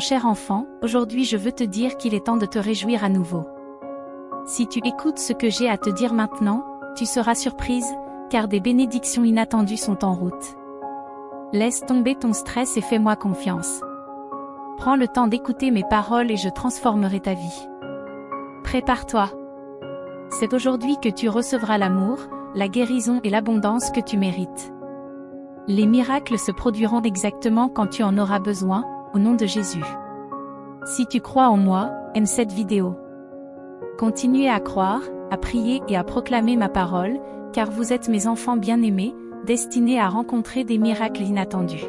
cher enfant, aujourd'hui je veux te dire qu'il est temps de te réjouir à nouveau. Si tu écoutes ce que j'ai à te dire maintenant, tu seras surprise, car des bénédictions inattendues sont en route. Laisse tomber ton stress et fais-moi confiance. Prends le temps d'écouter mes paroles et je transformerai ta vie. Prépare-toi. C'est aujourd'hui que tu recevras l'amour, la guérison et l'abondance que tu mérites. Les miracles se produiront exactement quand tu en auras besoin, au nom de Jésus. Si tu crois en moi, aime cette vidéo. Continuez à croire, à prier et à proclamer ma parole, car vous êtes mes enfants bien-aimés, destinés à rencontrer des miracles inattendus.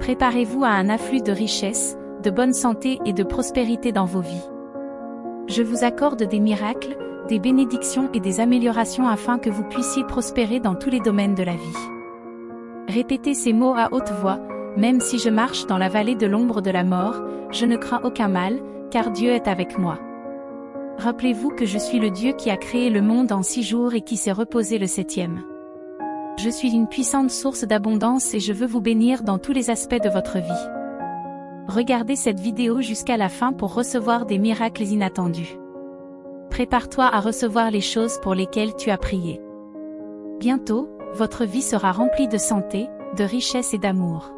Préparez-vous à un afflux de richesses, de bonne santé et de prospérité dans vos vies. Je vous accorde des miracles, des bénédictions et des améliorations afin que vous puissiez prospérer dans tous les domaines de la vie. Répétez ces mots à haute voix, même si je marche dans la vallée de l'ombre de la mort, je ne crains aucun mal, car Dieu est avec moi. Rappelez-vous que je suis le Dieu qui a créé le monde en 6 jours et qui s'est reposé le 7e. Je suis une puissante source d'abondance et je veux vous bénir dans tous les aspects de votre vie. Regardez cette vidéo jusqu'à la fin pour recevoir des miracles inattendus. Prépare-toi à recevoir les choses pour lesquelles tu as prié. Bientôt, votre vie sera remplie de santé, de richesse et d'amour.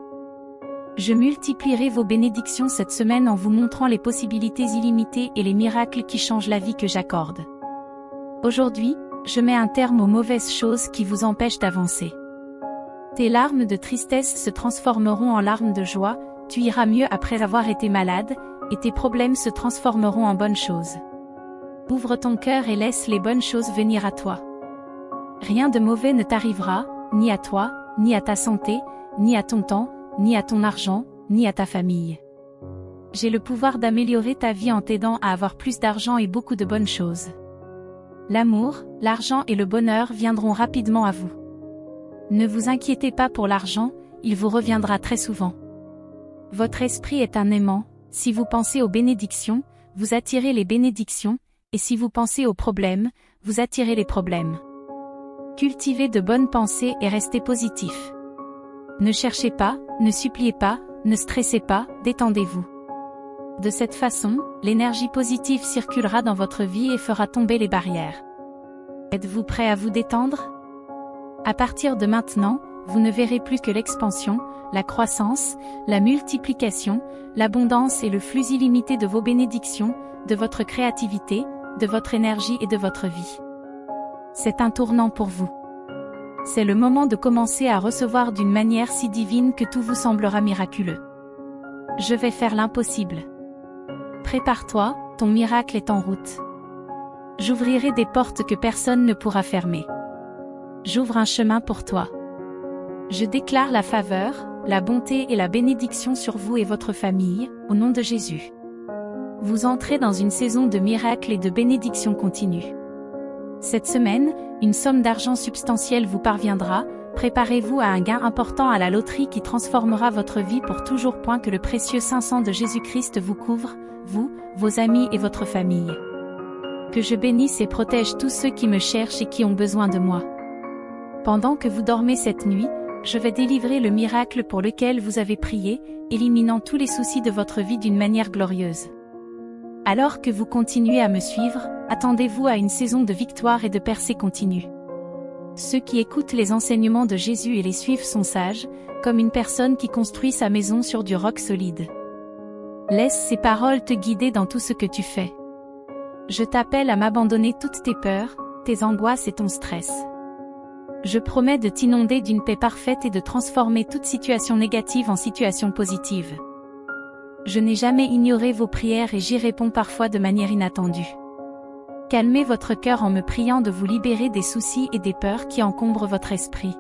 Je multiplierai vos bénédictions cette semaine en vous montrant les possibilités illimitées et les miracles qui changent la vie que j'accorde. Aujourd'hui, je mets un terme aux mauvaises choses qui vous empêchent d'avancer. Tes larmes de tristesse se transformeront en larmes de joie, tu iras mieux après avoir été malade, et tes problèmes se transformeront en bonnes choses. Ouvre ton cœur et laisse les bonnes choses venir à toi. Rien de mauvais ne t'arrivera, ni à toi, ni à ta santé, ni à ton temps, ni à ton argent, ni à ta famille. J'ai le pouvoir d'améliorer ta vie en t'aidant à avoir plus d'argent et beaucoup de bonnes choses. L'amour, l'argent et le bonheur viendront rapidement à vous. Ne vous inquiétez pas pour l'argent, il vous reviendra très souvent. Votre esprit est un aimant, si vous pensez aux bénédictions, vous attirez les bénédictions, et si vous pensez aux problèmes, vous attirez les problèmes. Cultivez de bonnes pensées et restez positif. Ne cherchez pas, ne suppliez pas, ne stressez pas, détendez-vous. De cette façon, l'énergie positive circulera dans votre vie et fera tomber les barrières. Êtes-vous prêt à vous détendre? À partir de maintenant, vous ne verrez plus que l'expansion, la croissance, la multiplication, l'abondance et le flux illimité de vos bénédictions, de votre créativité, de votre énergie et de votre vie. C'est un tournant pour vous. C'est le moment de commencer à recevoir d'une manière si divine que tout vous semblera miraculeux. Je vais faire l'impossible. Prépare-toi, ton miracle est en route. J'ouvrirai des portes que personne ne pourra fermer. J'ouvre un chemin pour toi. Je déclare la faveur, la bonté et la bénédiction sur vous et votre famille, au nom de Jésus. Vous entrez dans une saison de miracles et de bénédictions continues. Cette semaine, une somme d'argent substantielle vous parviendra, préparez-vous à un gain important à la loterie qui transformera votre vie pour toujours. Que le précieux sang de Jésus-Christ vous couvre, vous, vos amis et votre famille. Que je bénisse et protège tous ceux qui me cherchent et qui ont besoin de moi. Pendant que vous dormez cette nuit, je vais délivrer le miracle pour lequel vous avez prié, éliminant tous les soucis de votre vie d'une manière glorieuse. Alors que vous continuez à me suivre, attendez-vous à une saison de victoire et de percée continue. Ceux qui écoutent les enseignements de Jésus et les suivent sont sages, comme une personne qui construit sa maison sur du roc solide. Laisse ces paroles te guider dans tout ce que tu fais. Je t'appelle à m'abandonner toutes tes peurs, tes angoisses et ton stress. Je promets de t'inonder d'une paix parfaite et de transformer toute situation négative en situation positive. Je n'ai jamais ignoré vos prières et j'y réponds parfois de manière inattendue. Calmez votre cœur en me priant de vous libérer des soucis et des peurs qui encombrent votre esprit.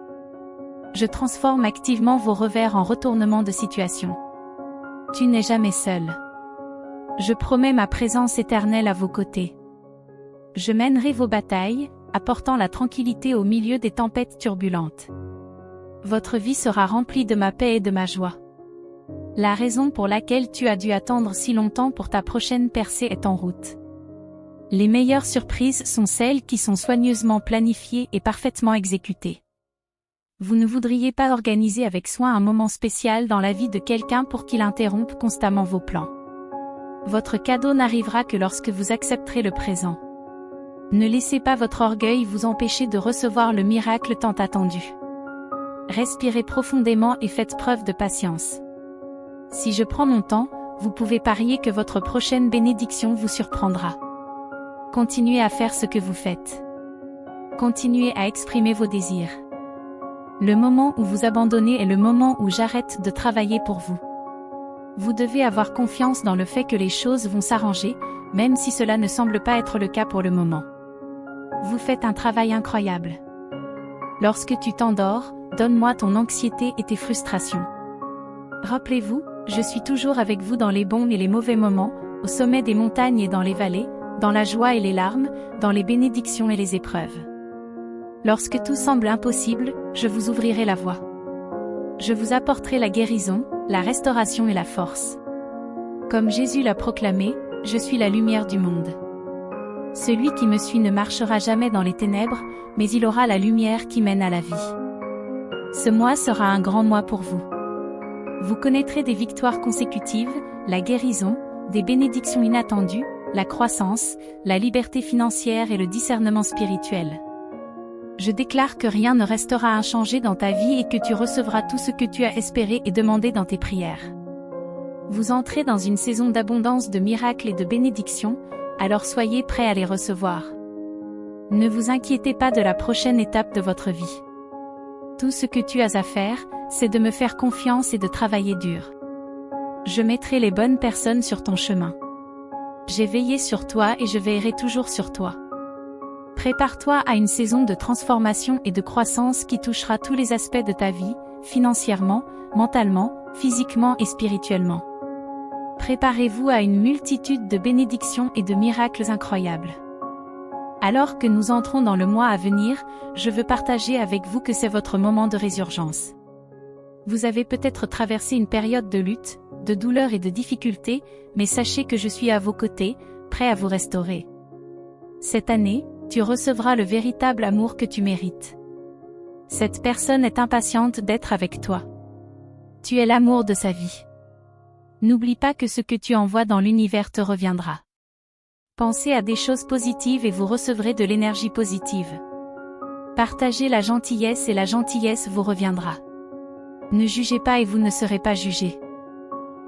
Je transforme activement vos revers en retournements de situation. Tu n'es jamais seul. Je promets ma présence éternelle à vos côtés. Je mènerai vos batailles, apportant la tranquillité au milieu des tempêtes turbulentes. Votre vie sera remplie de ma paix et de ma joie. La raison pour laquelle tu as dû attendre si longtemps pour ta prochaine percée est en route. Les meilleures surprises sont celles qui sont soigneusement planifiées et parfaitement exécutées. Vous ne voudriez pas organiser avec soin un moment spécial dans la vie de quelqu'un pour qu'il interrompe constamment vos plans. Votre cadeau n'arrivera que lorsque vous accepterez le présent. Ne laissez pas votre orgueil vous empêcher de recevoir le miracle tant attendu. Respirez profondément et faites preuve de patience. Si je prends mon temps, vous pouvez parier que votre prochaine bénédiction vous surprendra. Continuez à faire ce que vous faites. Continuez à exprimer vos désirs. Le moment où vous abandonnez est le moment où j'arrête de travailler pour vous. Vous devez avoir confiance dans le fait que les choses vont s'arranger, même si cela ne semble pas être le cas pour le moment. Vous faites un travail incroyable. Lorsque tu t'endors, donne-moi ton anxiété et tes frustrations. Rappelez-vous, je suis toujours avec vous dans les bons et les mauvais moments, au sommet des montagnes et dans les vallées, dans la joie et les larmes, dans les bénédictions et les épreuves. Lorsque tout semble impossible, je vous ouvrirai la voie. Je vous apporterai la guérison, la restauration et la force. Comme Jésus l'a proclamé, je suis la lumière du monde. Celui qui me suit ne marchera jamais dans les ténèbres, mais il aura la lumière qui mène à la vie. Ce mois sera un grand mois pour vous. Vous connaîtrez des victoires consécutives, la guérison, des bénédictions inattendues, la croissance, la liberté financière et le discernement spirituel. Je déclare que rien ne restera inchangé dans ta vie et que tu recevras tout ce que tu as espéré et demandé dans tes prières. Vous entrez dans une saison d'abondance de miracles et de bénédictions, alors soyez prêts à les recevoir. Ne vous inquiétez pas de la prochaine étape de votre vie. Tout ce que tu as à faire, c'est de me faire confiance et de travailler dur. Je mettrai les bonnes personnes sur ton chemin. J'ai veillé sur toi et je veillerai toujours sur toi. Prépare-toi à une saison de transformation et de croissance qui touchera tous les aspects de ta vie, financièrement, mentalement, physiquement et spirituellement. Préparez-vous à une multitude de bénédictions et de miracles incroyables. Alors que nous entrons dans le mois à venir, je veux partager avec vous que c'est votre moment de résurgence. Vous avez peut-être traversé une période de lutte, de douleur et de difficulté, mais sachez que je suis à vos côtés, prêt à vous restaurer. Cette année, tu recevras le véritable amour que tu mérites. Cette personne est impatiente d'être avec toi. Tu es l'amour de sa vie. N'oublie pas que ce que tu envoies dans l'univers te reviendra. Pensez à des choses positives et vous recevrez de l'énergie positive. Partagez la gentillesse et la gentillesse vous reviendra. Ne jugez pas et vous ne serez pas jugé.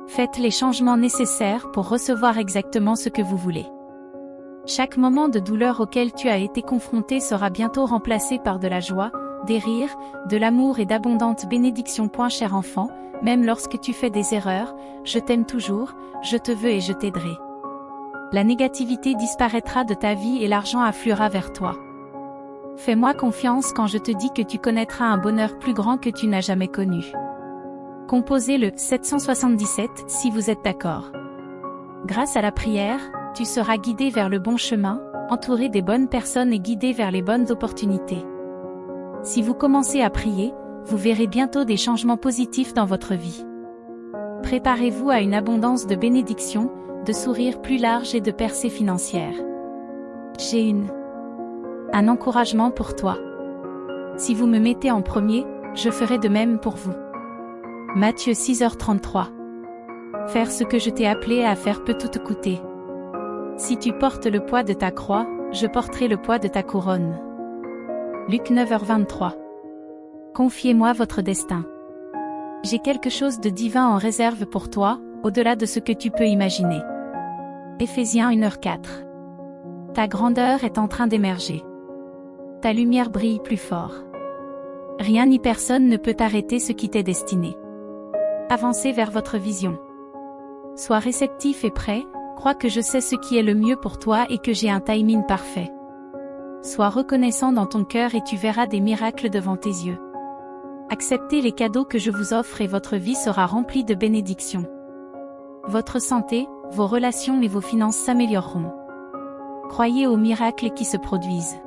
Faites les changements nécessaires pour recevoir exactement ce que vous voulez. Chaque moment de douleur auquel tu as été confronté sera bientôt remplacé par de la joie, des rires, de l'amour et d'abondantes bénédictions. Cher enfant, même lorsque tu fais des erreurs, je t'aime toujours, je te veux et je t'aiderai. La négativité disparaîtra de ta vie et l'argent affluera vers toi. Fais-moi confiance quand je te dis que tu connaîtras un bonheur plus grand que tu n'as jamais connu. Composez le 777 si vous êtes d'accord. Grâce à la prière, tu seras guidé vers le bon chemin, entouré des bonnes personnes et guidé vers les bonnes opportunités. Si vous commencez à prier, vous verrez bientôt des changements positifs dans votre vie. Préparez-vous à une abondance de bénédictions, de sourires plus larges et de percées financières. J'ai un encouragement pour toi. Si vous me mettez en premier, je ferai de même pour vous. Matthieu 6h33. Faire ce que je t'ai appelé à faire peut tout te coûter. Si tu portes le poids de ta croix, je porterai le poids de ta couronne. Luc 9h23. Confiez-moi votre destin. J'ai quelque chose de divin en réserve pour toi, au-delà de ce que tu peux imaginer. Éphésiens 1h04. Ta grandeur est en train d'émerger. Ta lumière brille plus fort. Rien ni personne ne peut arrêter ce qui t'est destiné. Avancez vers votre vision. Sois réceptif et prêt, crois que je sais ce qui est le mieux pour toi et que j'ai un timing parfait. Sois reconnaissant dans ton cœur et tu verras des miracles devant tes yeux. Acceptez les cadeaux que je vous offre et votre vie sera remplie de bénédictions. Votre santé, vos relations et vos finances s'amélioreront. Croyez aux miracles qui se produisent.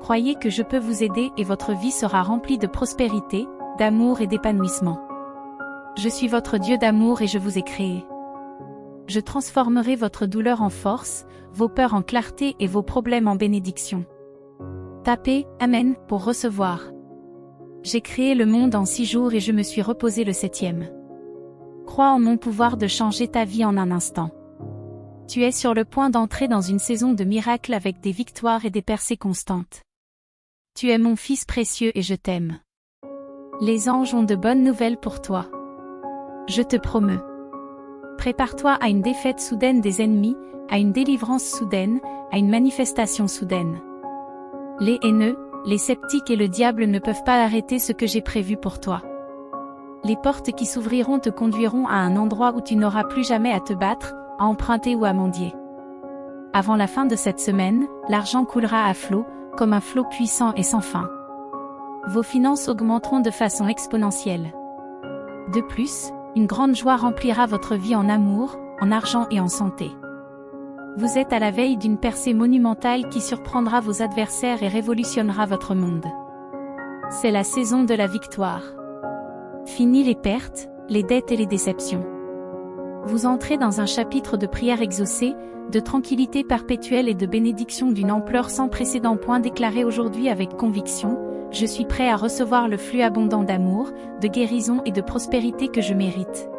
Croyez que je peux vous aider et votre vie sera remplie de prospérité, d'amour et d'épanouissement. Je suis votre Dieu d'amour et je vous ai créé. Je transformerai votre douleur en force, vos peurs en clarté et vos problèmes en bénédiction. Tapez « Amen » pour recevoir. J'ai créé le monde en 6 jours et je me suis reposé le 7e. Crois en mon pouvoir de changer ta vie en un instant. Tu es sur le point d'entrer dans une saison de miracles avec des victoires et des percées constantes. Tu es mon fils précieux et je t'aime. Les anges ont de bonnes nouvelles pour toi. Je te promeux. Prépare-toi à une défaite soudaine des ennemis, à une délivrance soudaine, à une manifestation soudaine. Les haineux, les sceptiques et le diable ne peuvent pas arrêter ce que j'ai prévu pour toi. Les portes qui s'ouvriront te conduiront à un endroit où tu n'auras plus jamais à te battre, à emprunter ou à mendier. Avant la fin de cette semaine, l'argent coulera à flot, comme un flot puissant et sans fin. Vos finances augmenteront de façon exponentielle. De plus, une grande joie remplira votre vie en amour, en argent et en santé. Vous êtes à la veille d'une percée monumentale qui surprendra vos adversaires et révolutionnera votre monde. C'est la saison de la victoire. Fini les pertes, les dettes et les déceptions. Vous entrez dans un chapitre de prière exaucée, de tranquillité perpétuelle et de bénédiction d'une ampleur sans précédent. Déclaré aujourd'hui avec conviction, je suis prêt à recevoir le flux abondant d'amour, de guérison et de prospérité que je mérite.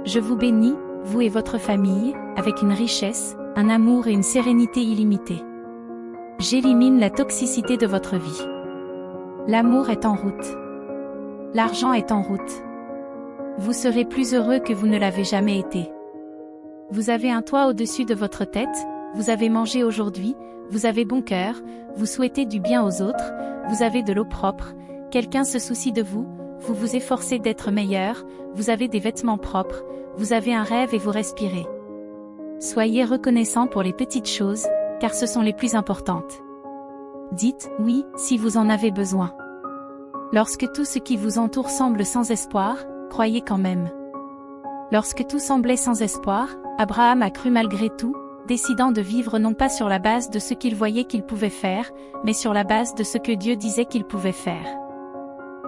Je vous bénis, vous et votre famille, avec une richesse, un amour et une sérénité illimitée. J'élimine la toxicité de votre vie. L'amour est en route. L'argent est en route. Vous serez plus heureux que vous ne l'avez jamais été. Vous avez un toit au-dessus de votre tête, vous avez mangé aujourd'hui, vous avez bon cœur, vous souhaitez du bien aux autres, vous avez de l'eau propre, quelqu'un se soucie de vous, vous vous efforcez d'être meilleur, vous avez des vêtements propres, vous avez un rêve et vous respirez. Soyez reconnaissant pour les petites choses, car ce sont les plus importantes. Dites « oui » si vous en avez besoin. Lorsque tout ce qui vous entoure semble sans espoir, croyez quand même. Lorsque tout semblait sans espoir, Abraham a cru malgré tout, décidant de vivre non pas sur la base de ce qu'il voyait qu'il pouvait faire, mais sur la base de ce que Dieu disait qu'il pouvait faire.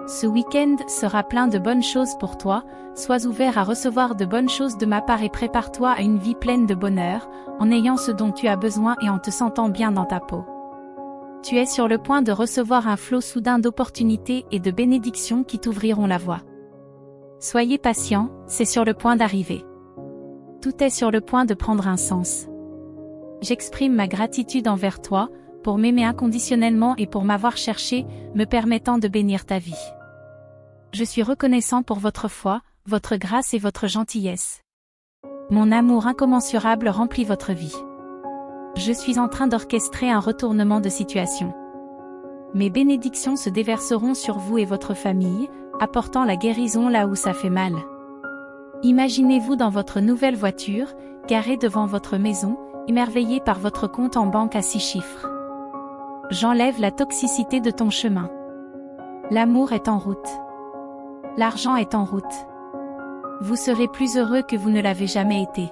Ce week-end sera plein de bonnes choses pour toi, sois ouvert à recevoir de bonnes choses de ma part et prépare-toi à une vie pleine de bonheur, en ayant ce dont tu as besoin et en te sentant bien dans ta peau. Tu es sur le point de recevoir un flot soudain d'opportunités et de bénédictions qui t'ouvriront la voie. Soyez patient, c'est sur le point d'arriver. Tout est sur le point de prendre un sens. J'exprime ma gratitude envers toi, pour m'aimer inconditionnellement et pour m'avoir cherché, me permettant de bénir ta vie. Je suis reconnaissant pour votre foi, votre grâce et votre gentillesse. Mon amour incommensurable remplit votre vie. Je suis en train d'orchestrer un retournement de situation. Mes bénédictions se déverseront sur vous et votre famille, apportant la guérison là où ça fait mal. Imaginez-vous dans votre nouvelle voiture, garée devant votre maison, émerveillé par votre compte en banque à 6 chiffres. J'enlève la toxicité de ton chemin. L'amour est en route. L'argent est en route. Vous serez plus heureux que vous ne l'avez jamais été.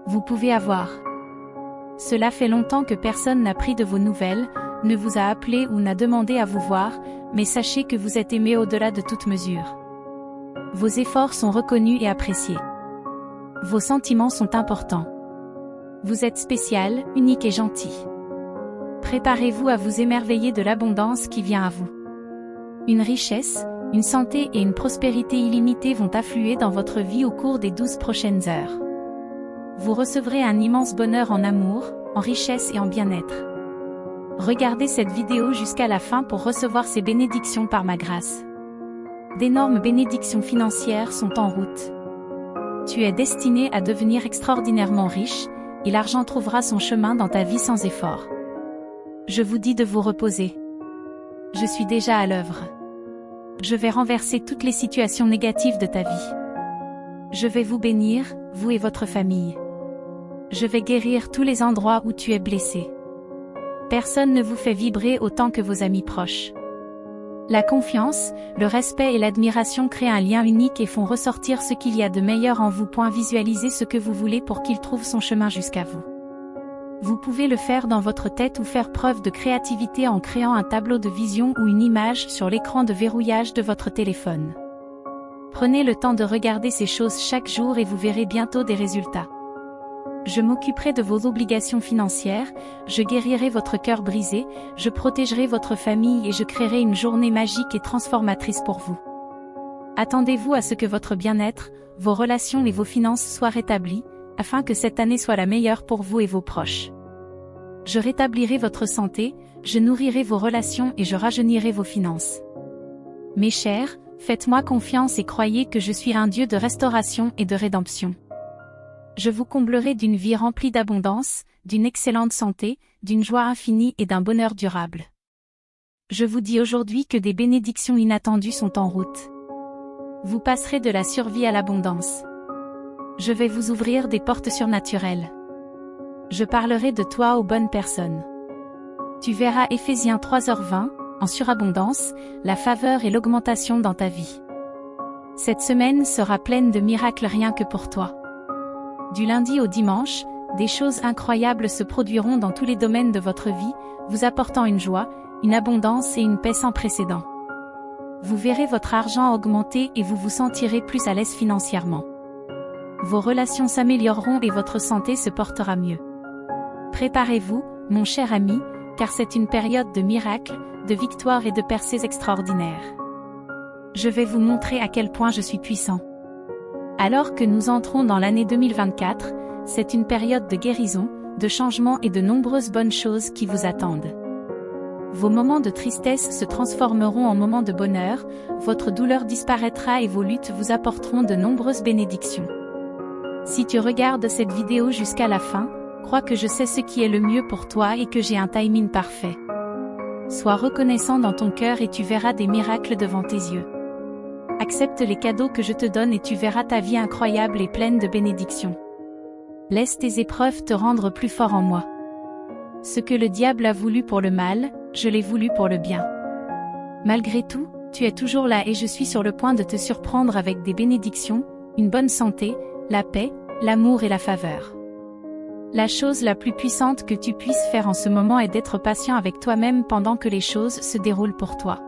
Vous pouvez avoir. Cela fait longtemps que personne n'a pris de vos nouvelles, ne vous a appelé ou n'a demandé à vous voir, mais sachez que vous êtes aimé au-delà de toute mesure. Vos efforts sont reconnus et appréciés. Vos sentiments sont importants. Vous êtes spécial, unique et gentil. Préparez-vous à vous émerveiller de l'abondance qui vient à vous. Une richesse, une santé et une prospérité illimitée vont affluer dans votre vie au cours des 12 prochaines heures. Vous recevrez un immense bonheur en amour, en richesse et en bien-être. Regardez cette vidéo jusqu'à la fin pour recevoir ces bénédictions par ma grâce. D'énormes bénédictions financières sont en route. Tu es destiné à devenir extraordinairement riche, et l'argent trouvera son chemin dans ta vie sans effort. Je vous dis de vous reposer. Je suis déjà à l'œuvre. Je vais renverser toutes les situations négatives de ta vie. Je vais vous bénir, vous et votre famille. Je vais guérir tous les endroits où tu es blessé. Personne ne vous fait vibrer autant que vos amis proches. La confiance, le respect et l'admiration créent un lien unique et font ressortir ce qu'il y a de meilleur en vous. Visualisez ce que vous voulez pour qu'il trouve son chemin jusqu'à vous. Vous pouvez le faire dans votre tête ou faire preuve de créativité en créant un tableau de vision ou une image sur l'écran de verrouillage de votre téléphone. Prenez le temps de regarder ces choses chaque jour et vous verrez bientôt des résultats. Je m'occuperai de vos obligations financières, je guérirai votre cœur brisé, je protégerai votre famille et je créerai une journée magique et transformatrice pour vous. Attendez-vous à ce que votre bien-être, vos relations et vos finances soient rétablis, afin que cette année soit la meilleure pour vous et vos proches. Je rétablirai votre santé, je nourrirai vos relations et je rajeunirai vos finances. Mes chers, faites-moi confiance et croyez que je suis un Dieu de restauration et de rédemption. Je vous comblerai d'une vie remplie d'abondance, d'une excellente santé, d'une joie infinie et d'un bonheur durable. Je vous dis aujourd'hui que des bénédictions inattendues sont en route. Vous passerez de la survie à l'abondance. Je vais vous ouvrir des portes surnaturelles. Je parlerai de toi aux bonnes personnes. Tu verras Éphésiens 3h20, en surabondance, la faveur et l'augmentation dans ta vie. Cette semaine sera pleine de miracles rien que pour toi. Du lundi au dimanche, des choses incroyables se produiront dans tous les domaines de votre vie, vous apportant une joie, une abondance et une paix sans précédent. Vous verrez votre argent augmenter et vous vous sentirez plus à l'aise financièrement. Vos relations s'amélioreront et votre santé se portera mieux. Préparez-vous, mon cher ami, car c'est une période de miracles, de victoires et de percées extraordinaires. Je vais vous montrer à quel point je suis puissant. Alors que nous entrons dans l'année 2024, c'est une période de guérison, de changement et de nombreuses bonnes choses qui vous attendent. Vos moments de tristesse se transformeront en moments de bonheur, votre douleur disparaîtra et vos luttes vous apporteront de nombreuses bénédictions. Si tu regardes cette vidéo jusqu'à la fin, crois que je sais ce qui est le mieux pour toi et que j'ai un timing parfait. Sois reconnaissant dans ton cœur et tu verras des miracles devant tes yeux. Accepte les cadeaux que je te donne et tu verras ta vie incroyable et pleine de bénédictions. Laisse tes épreuves te rendre plus fort en moi. Ce que le diable a voulu pour le mal, je l'ai voulu pour le bien. Malgré tout, tu es toujours là et je suis sur le point de te surprendre avec des bénédictions, une bonne santé, la paix, l'amour et la faveur. La chose la plus puissante que tu puisses faire en ce moment est d'être patient avec toi-même pendant que les choses se déroulent pour toi.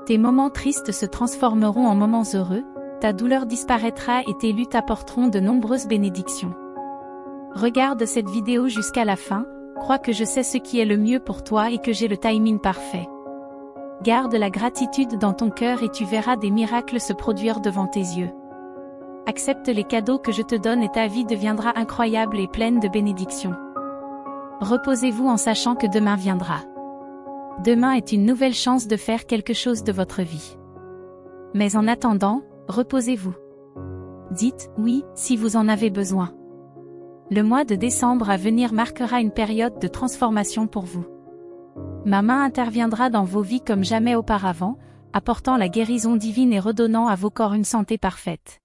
Tes moments tristes se transformeront en moments heureux, ta douleur disparaîtra et tes luttes apporteront de nombreuses bénédictions. Regarde cette vidéo jusqu'à la fin, crois que je sais ce qui est le mieux pour toi et que j'ai le timing parfait. Garde la gratitude dans ton cœur et tu verras des miracles se produire devant tes yeux. Accepte les cadeaux que je te donne et ta vie deviendra incroyable et pleine de bénédictions. Reposez-vous en sachant que demain viendra. Demain est une nouvelle chance de faire quelque chose de votre vie. Mais en attendant, reposez-vous. Dites oui si vous en avez besoin. Le mois de décembre à venir marquera une période de transformation pour vous. Ma main interviendra dans vos vies comme jamais auparavant, apportant la guérison divine et redonnant à vos corps une santé parfaite.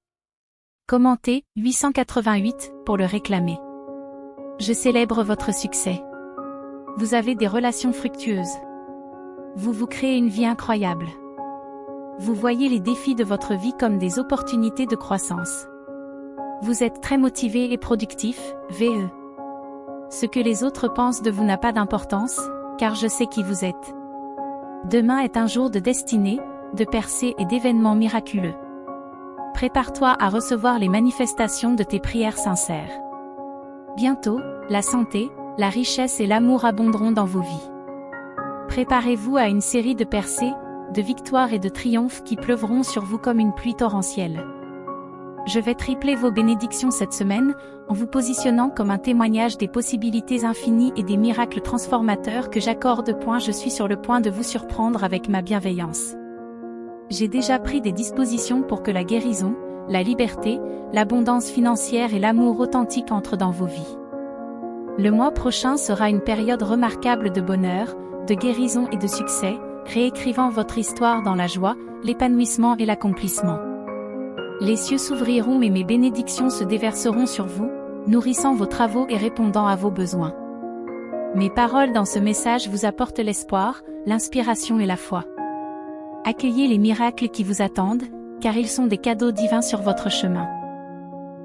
Commentez 888 pour le réclamer. Je célèbre votre succès. Vous avez des relations fructueuses. Vous vous créez une vie incroyable. Vous voyez les défis de votre vie comme des opportunités de croissance. Vous êtes très motivé et productif, VE. Ce que les autres pensent de vous n'a pas d'importance, car je sais qui vous êtes. Demain est un jour de destinée, de percée et d'événements miraculeux. Prépare-toi à recevoir les manifestations de tes prières sincères. Bientôt, la santé, la richesse et l'amour abonderont dans vos vies. Préparez-vous à une série de percées, de victoires et de triomphes qui pleuvront sur vous comme une pluie torrentielle. Je vais tripler vos bénédictions cette semaine, en vous positionnant comme un témoignage des possibilités infinies et des miracles transformateurs que j'accorde. Je suis sur le point de vous surprendre avec ma bienveillance. J'ai déjà pris des dispositions pour que la guérison, la liberté, l'abondance financière et l'amour authentique entrent dans vos vies. Le mois prochain sera une période remarquable de bonheur, de guérison et de succès, réécrivant votre histoire dans la joie, l'épanouissement et l'accomplissement. Les cieux s'ouvriront et mes bénédictions se déverseront sur vous, nourrissant vos travaux et répondant à vos besoins. Mes paroles dans ce message vous apportent l'espoir, l'inspiration et la foi. Accueillez les miracles qui vous attendent, car ils sont des cadeaux divins sur votre chemin.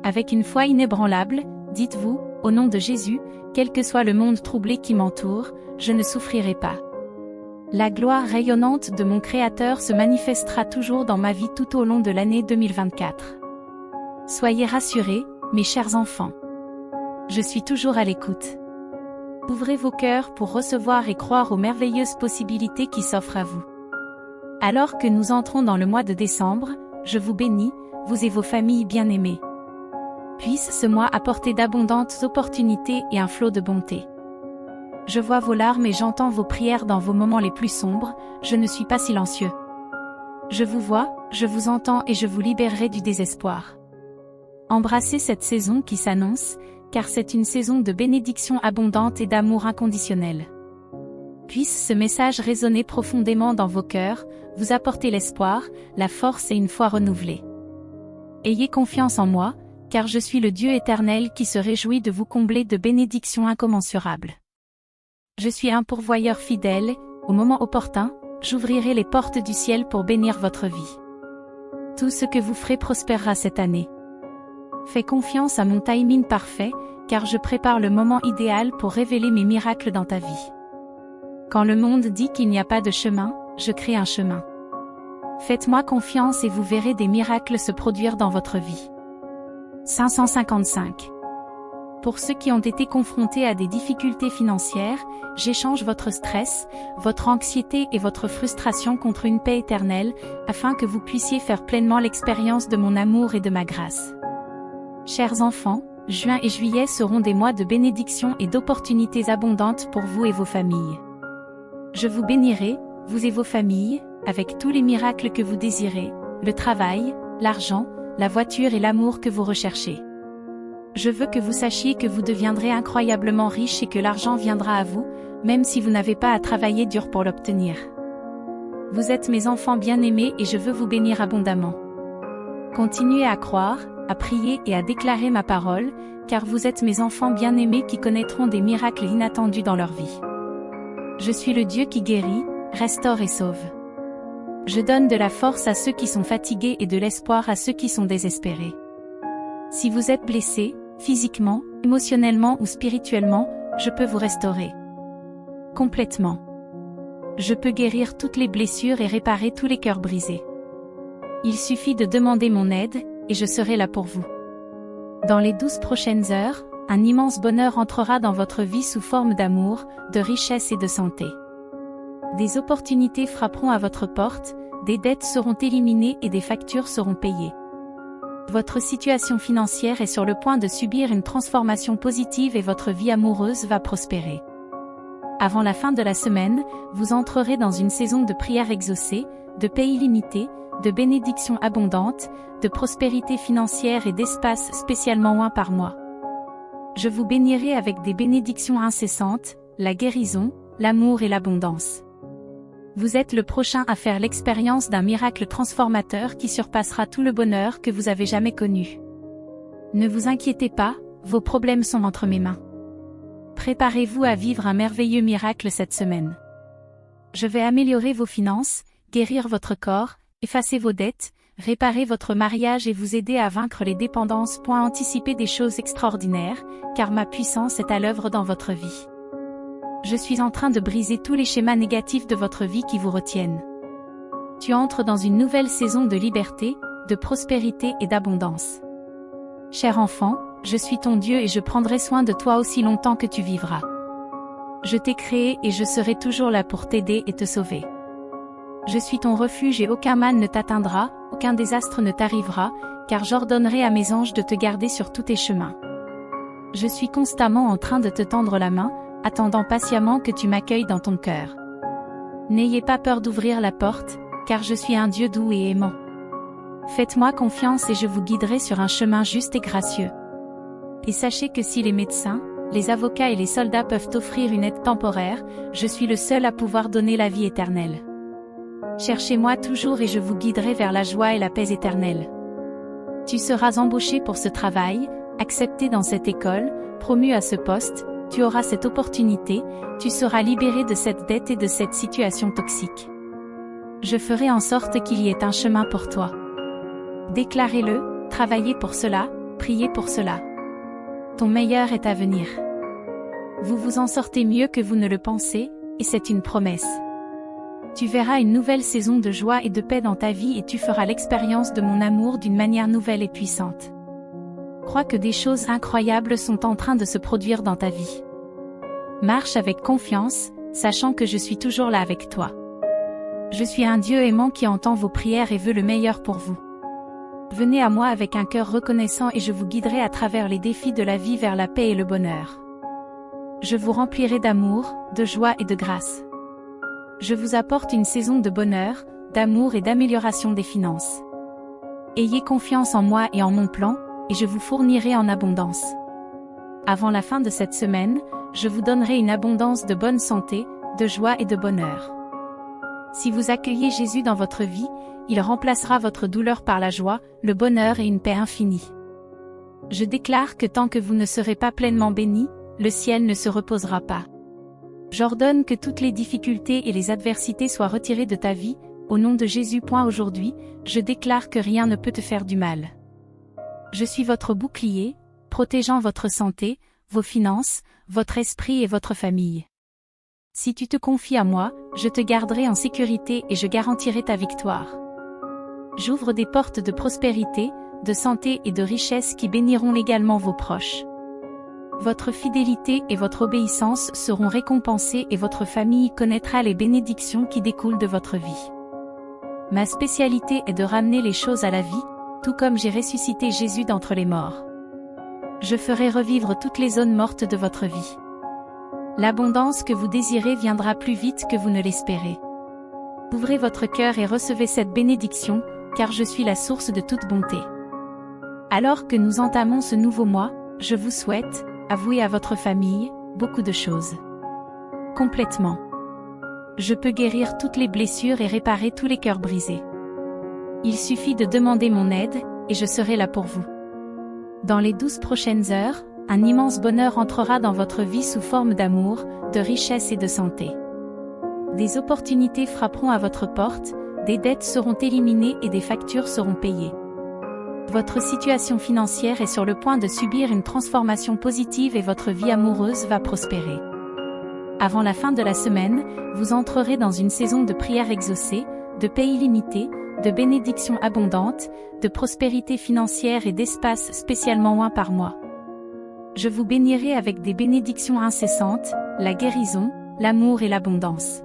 Avec une foi inébranlable, dites-vous, au nom de Jésus, quel que soit le monde troublé qui m'entoure, je ne souffrirai pas. La gloire rayonnante de mon Créateur se manifestera toujours dans ma vie tout au long de l'année 2024. Soyez rassurés, mes chers enfants. Je suis toujours à l'écoute. Ouvrez vos cœurs pour recevoir et croire aux merveilleuses possibilités qui s'offrent à vous. Alors que nous entrons dans le mois de décembre, je vous bénis, vous et vos familles bien-aimées. Puisse ce mois apporter d'abondantes opportunités et un flot de bonté. Je vois vos larmes et j'entends vos prières dans vos moments les plus sombres, je ne suis pas silencieux. Je vous vois, je vous entends et je vous libérerai du désespoir. Embrassez cette saison qui s'annonce, car c'est une saison de bénédiction abondante et d'amour inconditionnel. Puisse ce message résonner profondément dans vos cœurs, vous apporter l'espoir, la force et une foi renouvelée. Ayez confiance en moi, car je suis le Dieu éternel qui se réjouit de vous combler de bénédictions incommensurables. Je suis un pourvoyeur fidèle, au moment opportun, j'ouvrirai les portes du ciel pour bénir votre vie. Tout ce que vous ferez prospérera cette année. Fais confiance à mon timing parfait, car je prépare le moment idéal pour révéler mes miracles dans ta vie. Quand le monde dit qu'il n'y a pas de chemin, je crée un chemin. Faites-moi confiance et vous verrez des miracles se produire dans votre vie. 555. Pour ceux qui ont été confrontés à des difficultés financières, j'échange votre stress, votre anxiété et votre frustration contre une paix éternelle, afin que vous puissiez faire pleinement l'expérience de mon amour et de ma grâce. Chers enfants, juin et juillet seront des mois de bénédiction et d'opportunités abondantes pour vous et vos familles. Je vous bénirai, vous et vos familles, avec tous les miracles que vous désirez, le travail, l'argent, la voiture et l'amour que vous recherchez. Je veux que vous sachiez que vous deviendrez incroyablement riche et que l'argent viendra à vous, même si vous n'avez pas à travailler dur pour l'obtenir. Vous êtes mes enfants bien-aimés et je veux vous bénir abondamment. Continuez à croire, à prier et à déclarer ma parole, car vous êtes mes enfants bien-aimés qui connaîtront des miracles inattendus dans leur vie. Je suis le Dieu qui guérit, restaure et sauve. Je donne de la force à ceux qui sont fatigués et de l'espoir à ceux qui sont désespérés. Si vous êtes blessé, physiquement, émotionnellement ou spirituellement, je peux vous restaurer complètement. Je peux guérir toutes les blessures et réparer tous les cœurs brisés. Il suffit de demander mon aide, et je serai là pour vous. Dans les 12 prochaines heures, un immense bonheur entrera dans votre vie sous forme d'amour, de richesse et de santé. Des opportunités frapperont à votre porte, des dettes seront éliminées et des factures seront payées. Votre situation financière est sur le point de subir une transformation positive et votre vie amoureuse va prospérer. Avant la fin de la semaine, vous entrerez dans une saison de prières exaucées, de paix illimitée, de bénédictions abondantes, de prospérité financière et d'espace spécialement un par mois. Je vous bénirai avec des bénédictions incessantes, la guérison, l'amour et l'abondance. Vous êtes le prochain à faire l'expérience d'un miracle transformateur qui surpassera tout le bonheur que vous avez jamais connu. Ne vous inquiétez pas, vos problèmes sont entre mes mains. Préparez-vous à vivre un merveilleux miracle cette semaine. Je vais améliorer vos finances, guérir votre corps, effacer vos dettes, réparer votre mariage et vous aider à vaincre les dépendances. Anticiper des choses extraordinaires, car ma puissance est à l'œuvre dans votre vie. Je suis en train de briser tous les schémas négatifs de votre vie qui vous retiennent. Tu entres dans une nouvelle saison de liberté, de prospérité et d'abondance. Cher enfant, je suis ton Dieu et je prendrai soin de toi aussi longtemps que tu vivras. Je t'ai créé et je serai toujours là pour t'aider et te sauver. Je suis ton refuge et aucun mal ne t'atteindra, aucun désastre ne t'arrivera, car j'ordonnerai à mes anges de te garder sur tous tes chemins. Je suis constamment en train de te tendre la main, attendant patiemment que tu m'accueilles dans ton cœur. N'ayez pas peur d'ouvrir la porte, car je suis un Dieu doux et aimant. Faites-moi confiance et je vous guiderai sur un chemin juste et gracieux. Et sachez que si les médecins, les avocats et les soldats peuvent offrir une aide temporaire, je suis le seul à pouvoir donner la vie éternelle. Cherchez-moi toujours et je vous guiderai vers la joie et la paix éternelle. Tu seras embauché pour ce travail, accepté dans cette école, promu à ce poste, tu auras cette opportunité, tu seras libéré de cette dette et de cette situation toxique. Je ferai en sorte qu'il y ait un chemin pour toi. Déclarez-le, travaillez pour cela, priez pour cela. Ton meilleur est à venir. Vous vous en sortez mieux que vous ne le pensez, et c'est une promesse. Tu verras une nouvelle saison de joie et de paix dans ta vie et tu feras l'expérience de mon amour d'une manière nouvelle et puissante. Crois que des choses incroyables sont en train de se produire dans ta vie. Marche avec confiance, sachant que je suis toujours là avec toi. Je suis un Dieu aimant qui entend vos prières et veut le meilleur pour vous. Venez à moi avec un cœur reconnaissant et je vous guiderai à travers les défis de la vie vers la paix et le bonheur. Je vous remplirai d'amour, de joie et de grâce. Je vous apporte une saison de bonheur, d'amour et d'amélioration des finances. Ayez confiance en moi et en mon plan, et je vous fournirai en abondance. Avant la fin de cette semaine, je vous donnerai une abondance de bonne santé, de joie et de bonheur. Si vous accueillez Jésus dans votre vie, il remplacera votre douleur par la joie, le bonheur et une paix infinie. Je déclare que tant que vous ne serez pas pleinement bénis, le ciel ne se reposera pas. J'ordonne que toutes les difficultés et les adversités soient retirées de ta vie, au nom de Jésus. Aujourd'hui, je déclare que rien ne peut te faire du mal. Je suis votre bouclier, protégeant votre santé, vos finances, votre esprit et votre famille. Si tu te confies à moi, je te garderai en sécurité et je garantirai ta victoire. J'ouvre des portes de prospérité, de santé et de richesse qui béniront également vos proches. Votre fidélité et votre obéissance seront récompensées et votre famille connaîtra les bénédictions qui découlent de votre vie. Ma spécialité est de ramener les choses à la vie, tout comme j'ai ressuscité Jésus d'entre les morts. Je ferai revivre toutes les zones mortes de votre vie. L'abondance que vous désirez viendra plus vite que vous ne l'espérez. Ouvrez votre cœur et recevez cette bénédiction, car je suis la source de toute bonté. Alors que nous entamons ce nouveau mois, je vous souhaite, avouez à votre famille, beaucoup de choses. Complètement. Je peux guérir toutes les blessures et réparer tous les cœurs brisés. Il suffit de demander mon aide, et je serai là pour vous. Dans les 12 prochaines heures, un immense bonheur entrera dans votre vie sous forme d'amour, de richesse et de santé. Des opportunités frapperont à votre porte, des dettes seront éliminées et des factures seront payées. Votre situation financière est sur le point de subir une transformation positive et votre vie amoureuse va prospérer. Avant la fin de la semaine, vous entrerez dans une saison de prières exaucées, de paix illimitée, de bénédictions abondantes, de prospérité financière et d'espace spécialement un par mois. Je vous bénirai avec des bénédictions incessantes, la guérison, l'amour et l'abondance.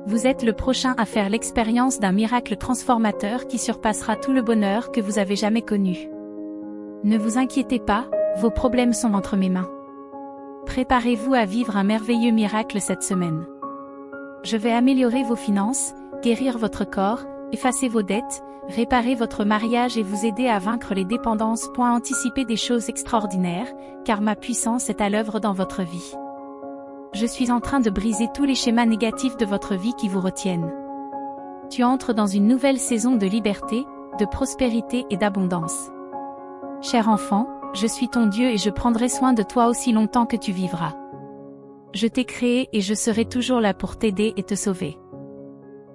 Vous êtes le prochain à faire l'expérience d'un miracle transformateur qui surpassera tout le bonheur que vous avez jamais connu. Ne vous inquiétez pas, vos problèmes sont entre mes mains. Préparez-vous à vivre un merveilleux miracle cette semaine. Je vais améliorer vos finances, guérir votre corps, effacer vos dettes, réparer votre mariage et vous aider à vaincre les dépendances. Anticiper des choses extraordinaires, car ma puissance est à l'œuvre dans votre vie. Je suis en train de briser tous les schémas négatifs de votre vie qui vous retiennent. Tu entres dans une nouvelle saison de liberté, de prospérité et d'abondance. Cher enfant, je suis ton Dieu et je prendrai soin de toi aussi longtemps que tu vivras. Je t'ai créé et je serai toujours là pour t'aider et te sauver.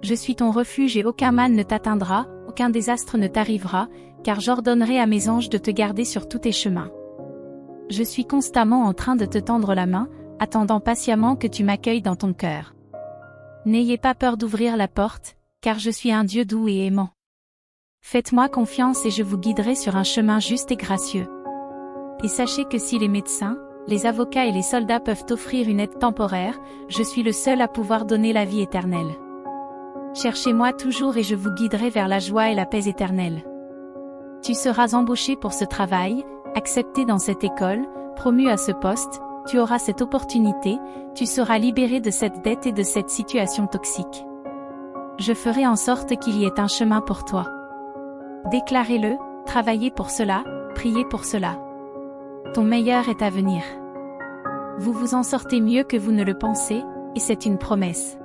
Je suis ton refuge et aucun mal ne t'atteindra, aucun désastre ne t'arrivera, car j'ordonnerai à mes anges de te garder sur tous tes chemins. Je suis constamment en train de te tendre la main, attendant patiemment que tu m'accueilles dans ton cœur. N'ayez pas peur d'ouvrir la porte, car je suis un Dieu doux et aimant. Faites-moi confiance et je vous guiderai sur un chemin juste et gracieux. Et sachez que si les médecins, les avocats et les soldats peuvent offrir une aide temporaire, je suis le seul à pouvoir donner la vie éternelle. Cherchez-moi toujours et je vous guiderai vers la joie et la paix éternelle. Tu seras embauché pour ce travail, accepté dans cette école, promu à ce poste, tu auras cette opportunité, tu seras libéré de cette dette et de cette situation toxique. Je ferai en sorte qu'il y ait un chemin pour toi. Déclarez-le, travaillez pour cela, priez pour cela. Ton meilleur est à venir. Vous vous en sortez mieux que vous ne le pensez, et c'est une promesse.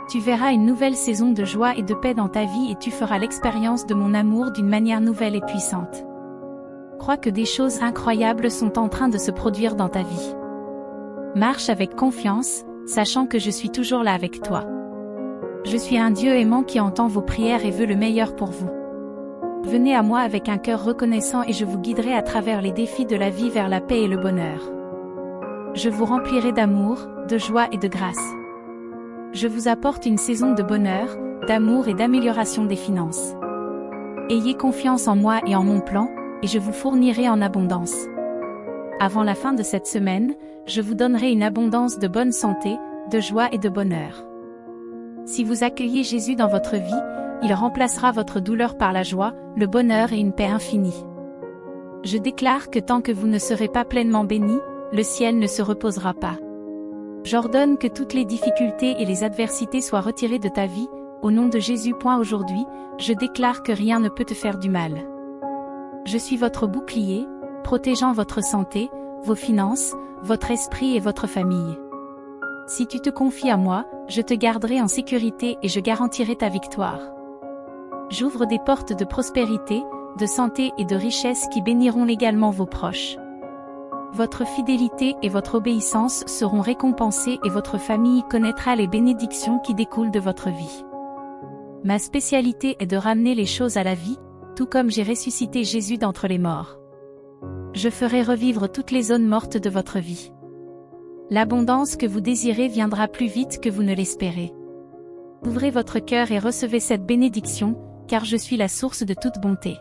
Tu verras une nouvelle saison de joie et de paix dans ta vie et tu feras l'expérience de mon amour d'une manière nouvelle et puissante. Crois que des choses incroyables sont en train de se produire dans ta vie. Marche avec confiance, sachant que je suis toujours là avec toi. Je suis un Dieu aimant qui entend vos prières et veut le meilleur pour vous. Venez à moi avec un cœur reconnaissant et je vous guiderai à travers les défis de la vie vers la paix et le bonheur. Je vous remplirai d'amour, de joie et de grâce. Je vous apporte une saison de bonheur, d'amour et d'amélioration des finances. Ayez confiance en moi et en mon plan, et je vous fournirai en abondance. Avant la fin de cette semaine, je vous donnerai une abondance de bonne santé, de joie et de bonheur. Si vous accueillez Jésus dans votre vie, il remplacera votre douleur par la joie, le bonheur et une paix infinie. Je déclare que tant que vous ne serez pas pleinement bénis, le ciel ne se reposera pas. J'ordonne que toutes les difficultés et les adversités soient retirées de ta vie, au nom de Jésus. Aujourd'hui, je déclare que rien ne peut te faire du mal. Je suis votre bouclier, protégeant votre santé, vos finances, votre esprit et votre famille. Si tu te confies à moi, je te garderai en sécurité et je garantirai ta victoire. J'ouvre des portes de prospérité, de santé et de richesse qui béniront légalement vos proches. Votre fidélité et votre obéissance seront récompensées et votre famille connaîtra les bénédictions qui découlent de votre vie. Ma spécialité est de ramener les choses à la vie, tout comme j'ai ressuscité Jésus d'entre les morts. Je ferai revivre toutes les zones mortes de votre vie. L'abondance que vous désirez viendra plus vite que vous ne l'espérez. Ouvrez votre cœur et recevez cette bénédiction, car je suis la source de toute bonté.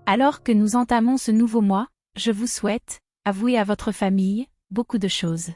Alors que nous entamons ce nouveau mois, je vous souhaite, à vous et à votre famille, beaucoup de choses.